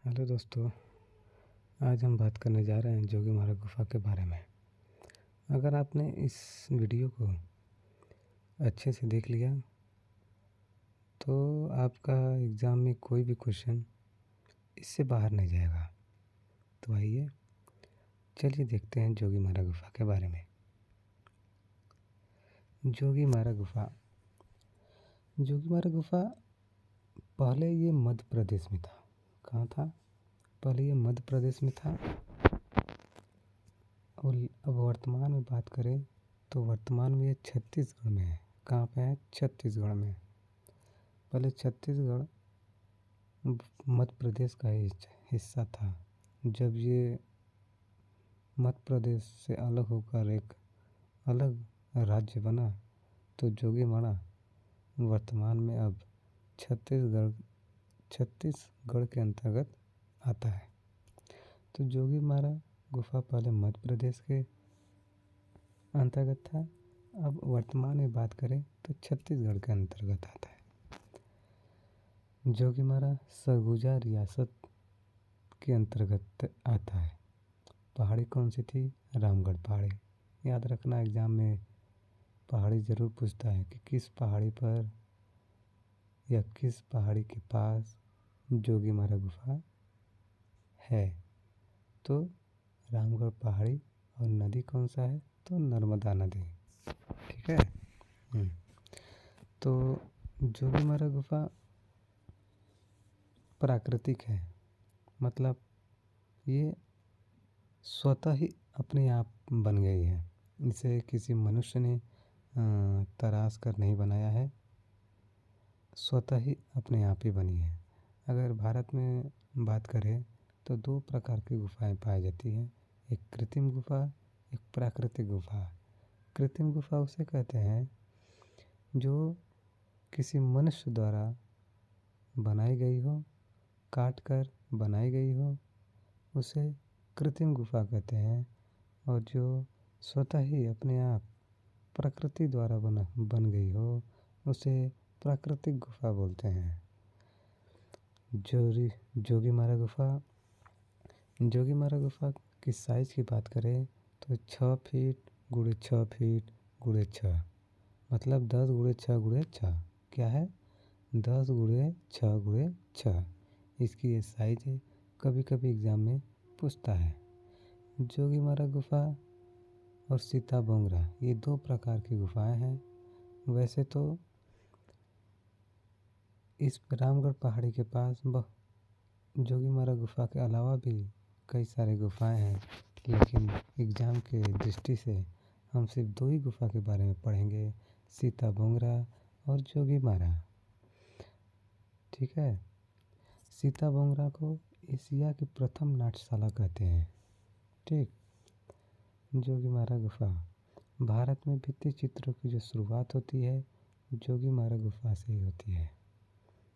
Hello दोस्तों, आज हम बात करने जा रहे हैं जोगीमारा गुफा के बारे में। अगर आपने इस वीडियो को अच्छे से देख लिया तो आपका एग्ज़ाम में कोई भी क्वेश्चन इससे बाहर नहीं जाएगा। तो आइए चलिए देखते हैं जोगीमारा गुफा के बारे में। जोगीमारा गुफा पहले ये मध्य प्रदेश में था। कहाँ था? पहले ये मध्य प्रदेश में था और अब वर्तमान में बात करें तो वर्तमान में ये छत्तीसगढ़ में है। कहाँ पे है? छत्तीसगढ़ में। पहले छत्तीसगढ़ मध्य प्रदेश का हिस्सा था। जब ये मध्य प्रदेश से अलग होकर एक अलग राज्य बना तो जोगीमारा वर्तमान में अब छत्तीसगढ़ के अंतर्गत आता है। तो जोगीमारा गुफा पहले मध्य प्रदेश के अंतर्गत था, अब वर्तमान में बात करें तो छत्तीसगढ़ के अंतर्गत आता है। जोगीमारा सरगुजा रियासत के अंतर्गत आता है। पहाड़ी कौन सी थी? रामगढ़ पहाड़ी। याद रखना, एग्ज़ाम में पहाड़ी ज़रूर पूछता है कि किस पहाड़ी पर या किस पहाड़ी के पास जोगीमारा गुफा है। तो रामगढ़ पहाड़ी। और नदी कौन सा है? तो नर्मदा नदी। ठीक है। तो जोगीमारा गुफा प्राकृतिक है, मतलब ये स्वतः ही अपने आप बन गई है। इसे किसी मनुष्य ने तराश कर नहीं बनाया है, स्वतः ही अपने आप ही बनी है। अगर भारत में बात करें तो दो प्रकार की गुफाएं पाई जाती हैं, एक कृत्रिम गुफा, एक प्राकृतिक गुफा। कृत्रिम गुफा उसे कहते हैं जो किसी मनुष्य द्वारा बनाई गई हो, काट कर बनाई गई हो, उसे कृत्रिम गुफा कहते हैं। और जो स्वतः ही अपने आप प्रकृति द्वारा बन गई हो, उसे प्राकृतिक गुफा बोलते हैं। जोगीमारा गुफा की साइज़ की बात करें तो 6 फीट गुणे 6 फीट गुणे 6, मतलब 10 गुणे 6 गुणे 6। क्या है? 10 गुणे 6 गुणे 6। इसकी ये साइज़ है। कभी कभी एग्ज़ाम में पूछता है। जोगीमारा गुफा और सीताबोंगरा, ये दो प्रकार की गुफाएं हैं। वैसे तो इस रामगढ़ पहाड़ी के पास जोगीमारा गुफा के अलावा भी कई सारे गुफाएं हैं, लेकिन एग्ज़ाम के दृष्टि से हम सिर्फ दो ही गुफा के बारे में पढ़ेंगे, सीताबोंगरा और जोगीमारा। ठीक है। सीताबोंगरा को एशिया की प्रथम नाट्यशाला कहते हैं। ठीक। जोगीमारा गुफा, भारत में भित्ति चित्रों की जो शुरुआत होती है जोगीमारा गुफा से ही होती है।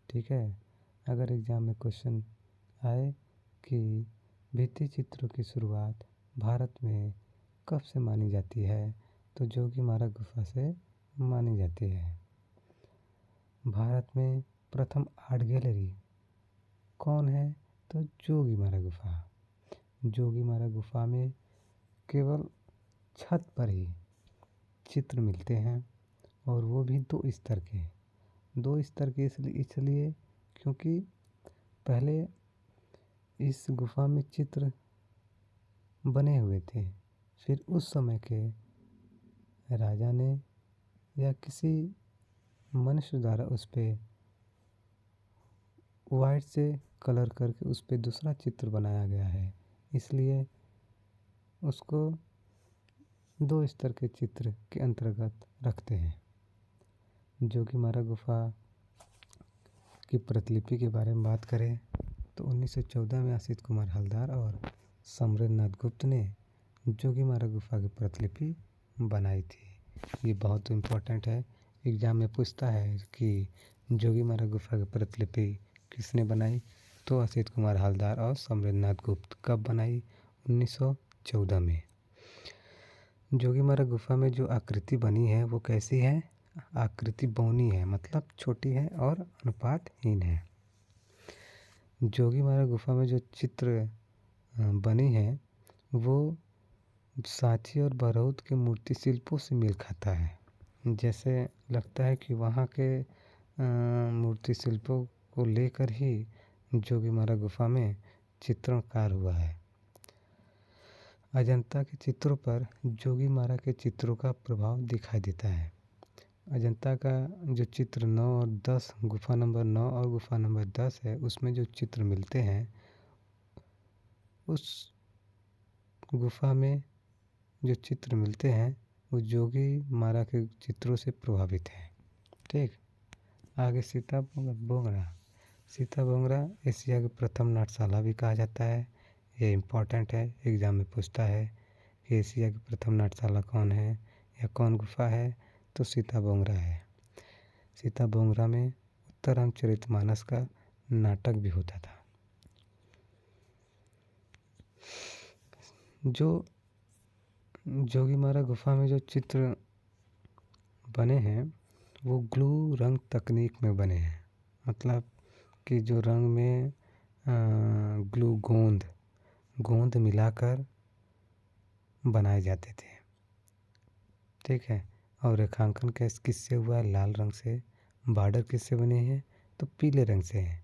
ठीक है। अगर एग्ज़ाम में क्वेश्चन आए कि भित्ति चित्रों की शुरुआत भारत में कब से मानी जाती है, तो जोगीमारा गुफा से मानी जाती है। भारत में प्रथम आर्ट गैलरी कौन है? तो जोगीमारा गुफा। जोगीमारा गुफा में केवल छत पर ही चित्र मिलते हैं, और वो भी दो स्तर के इसलिए क्योंकि पहले इस गुफा में चित्र बने हुए थे, फिर उस समय के राजा ने या किसी मनुष्य द्वारा उस पर वाइट से कलर करके उस पर दूसरा चित्र बनाया गया है, इसलिए उसको दो स्तर के चित्र के अंतर्गत रखते हैं। जोगीमारा गुफा की प्रतिलिपि के बारे में बात करें तो 1914 में असित कुमार हलदर और समरेंद्रनाथ गुप्त ने जोगीमारा गुफा की प्रतिलिपि बनाई थी। ये बहुत इम्पोर्टेंट है, एग्ज़ाम में पूछता है कि जोगीमारा गुफा की प्रतिलिपि किसने बनाई, तो असित कुमार हलदर और समरेंद्रनाथ गुप्त। कब बनाई? 1914 में। जोगीमारा गुफा में जो आकृति बनी है वो कैसी है? आकृति बौनी है, मतलब छोटी है और अनुपातहीन है। जोगीमारा गुफा में जो चित्र बनी है वो सांची और बरौत के मूर्ति शिल्पों से मेल खाता है। जैसे लगता है कि वहाँ के मूर्ति शिल्पों को लेकर ही जोगीमारा गुफा में चित्रणकार हुआ है। अजंता के चित्रों पर जोगीमारा के चित्रों का प्रभाव दिखाई देता है। अजंता का जो चित्र 9 और 10 गुफा नंबर 9 और गुफा नंबर 10 है, उसमें जो चित्र मिलते हैं उस गुफा में जो चित्र मिलते हैं वो जोगीमारा के चित्रों से प्रभावित हैं। ठीक, आगे सीता बोंगरा। सीता बोंगरा एशिया की प्रथम नाट्यशाला भी कहा जाता है। ये इम्पोर्टेंट है, एग्जाम में पूछता है कि एशिया की प्रथम नाट्यशाला कौन है या कौन गुफा है, तो सीता बोंगरा है। सीता बोंगरा में उत्तररामचरितमानस का नाटक भी होता था। जो जोगीमारा गुफा में जो चित्र बने हैं वो ग्लू रंग तकनीक में बने हैं। मतलब कि जो रंग में ग्लू गोंद मिलाकर बनाए जाते थे। ठीक है, और रेखांकन किससे हुआ है? लाल रंग से। बॉर्डर किससे बने हैं? तो पीले रंग से है।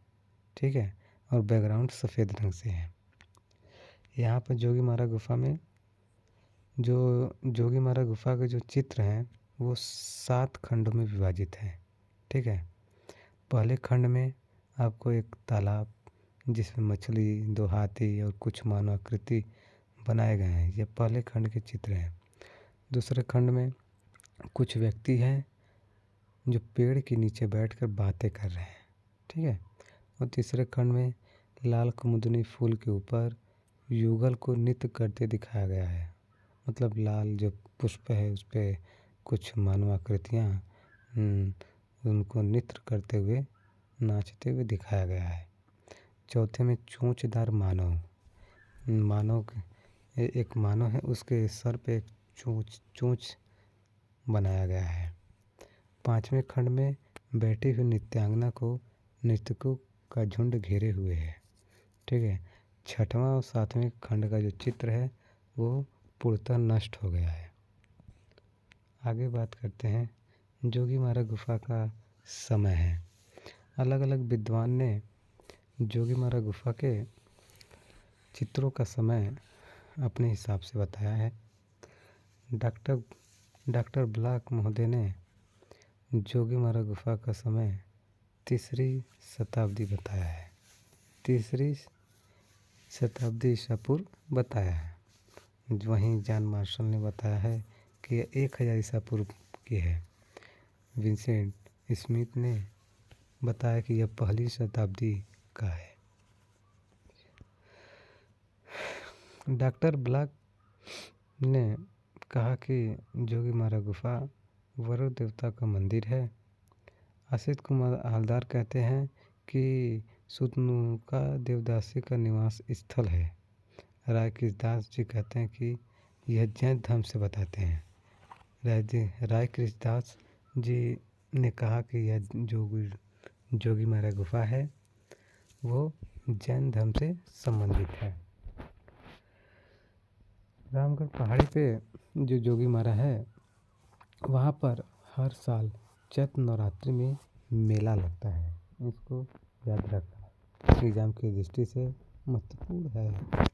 ठीक है, और बैकग्राउंड सफ़ेद रंग से है। यहाँ पर जोगीमारा गुफा में जोगीमारा गुफा के जो चित्र हैं वो 7 खंडों में विभाजित हैं। ठीक है, पहले खंड में आपको एक तालाब जिसमें मछली, 2 हाथी और कुछ मानव आकृति बनाए गए हैं, ये पहले खंड के चित्र हैं। दूसरे खंड में कुछ व्यक्ति हैं जो पेड़ के नीचे बैठकर बातें कर रहे हैं। ठीक है, और तीसरे खंड में लाल कुमुदनी फूल के ऊपर युगल को नृत्य करते दिखाया गया है। मतलब लाल जो पुष्प है उस पर कुछ मानव आकृतियाँ उनको नृत्य करते हुए, नाचते हुए दिखाया गया है। चौथे में चोंचदार एक मानव है, उसके सर पे एक चोंच बनाया गया है। 5वें खंड में बैठी हुई नृत्यांगना को नर्तकों का झुंड घेरे हुए है। ठीक है, 6वां और 7वें खंड का जो चित्र है वो पूर्णतः नष्ट हो गया है। आगे बात करते हैं जोगीमारा गुफा का समय है। अलग अलग विद्वान ने जोगीमारा गुफा के चित्रों का समय अपने हिसाब से बताया है। डॉक्टर ब्लॉक महोदय ने जोगीमारा गुफा का समय 3री शताब्दी बताया है। 3री शताब्दी ईसा पूर्व बताया है। वहीं जॉन मार्शल ने बताया है कि यह 1000 ईसा पूर्व की है। विंसेंट स्मिथ ने बताया कि यह 1ली शताब्दी का है। डॉक्टर ब्लॉक ने कहा कि जोगीमारा गुफा वरुण देवता का मंदिर है। असित कुमार हलदार कहते हैं कि सुतनुका देवदासी का निवास स्थल है। राय कृष्णदास जी कहते हैं कि यह जैन धर्म से बताते हैं। राय कृष्णदास जी ने कहा कि यह जोगीमारा गुफा है वो जैन धर्म से संबंधित है। रामगढ़ पहाड़ी पे जो जोगीमारा है वहाँ पर हर साल चैत्र नवरात्रि में मेला लगता है। इसको याद रखना, एग्जाम की दृष्टि से महत्वपूर्ण है।